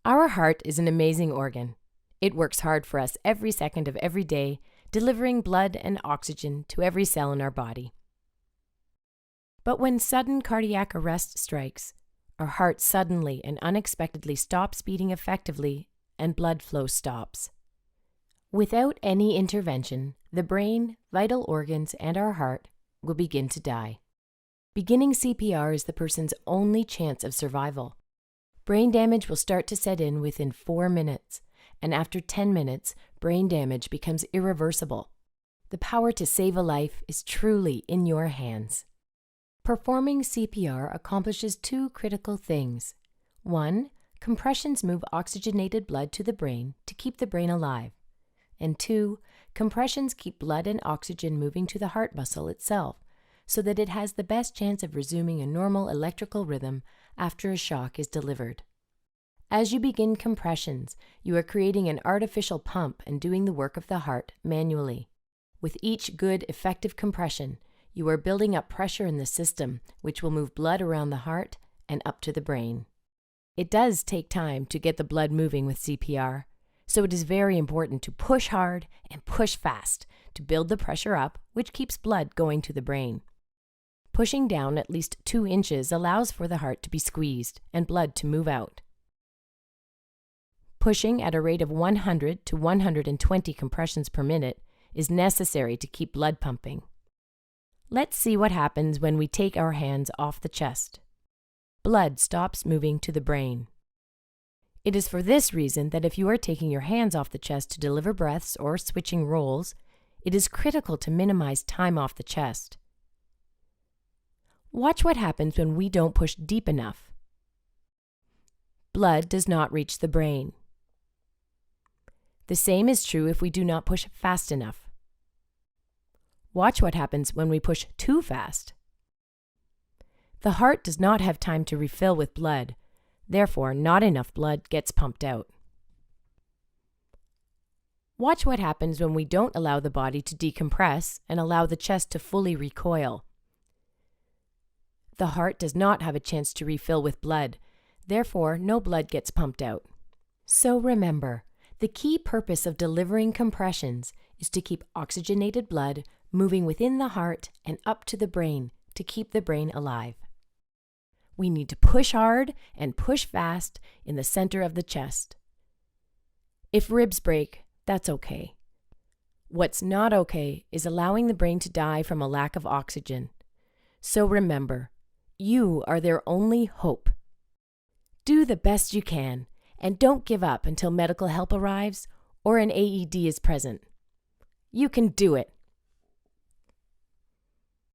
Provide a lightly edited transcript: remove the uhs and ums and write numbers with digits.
Our heart is an amazing organ. It works hard for us every second of every day, delivering blood and oxygen to every cell in our body. But when sudden cardiac arrest strikes, our heart suddenly and unexpectedly stops beating effectively and blood flow stops. Without any intervention, the brain, vital organs, and our heart will begin to die. Beginning CPR is the person's only chance of survival. Brain damage will start to set in within 4 minutes, and after 10 minutes, brain damage becomes irreversible. The power to save a life is truly in your hands. Performing CPR accomplishes 2 critical things. 1, compressions move oxygenated blood to the brain to keep the brain alive. And 2, compressions keep blood and oxygen moving to the heart muscle itself, so that it has the best chance of resuming a normal electrical rhythm after a shock is delivered. As you begin compressions, you are creating an artificial pump and doing the work of the heart manually. With each good, effective compression, you are building up pressure in the system, which will move blood around the heart and up to the brain. It does take time to get the blood moving with CPR, so it is very important to push hard and push fast to build the pressure up, which keeps blood going to the brain. Pushing down at least 2 inches allows for the heart to be squeezed and blood to move out. Pushing at a rate of 100 to 120 compressions per minute is necessary to keep blood pumping. Let's see what happens when we take our hands off the chest. Blood stops moving to the brain. It is for this reason that if you are taking your hands off the chest to deliver breaths or switching roles, it is critical to minimize time off the chest. Watch what happens when we don't push deep enough. Blood does not reach the brain. The same is true if we do not push fast enough. Watch what happens when we push too fast. The heart does not have time to refill with blood, therefore not enough blood gets pumped out. Watch what happens when we don't allow the body to decompress and allow the chest to fully recoil. The heart does not have a chance to refill with blood, therefore no blood gets pumped out. So remember, the key purpose of delivering compressions is to keep oxygenated blood moving within the heart and up to the brain to keep the brain alive. We need to push hard and push fast in the center of the chest. If ribs break, that's okay. What's not okay is allowing the brain to die from a lack of oxygen. So remember, you are their only hope. Do the best you can, and don't give up until medical help arrives or an AED is present. You can do it.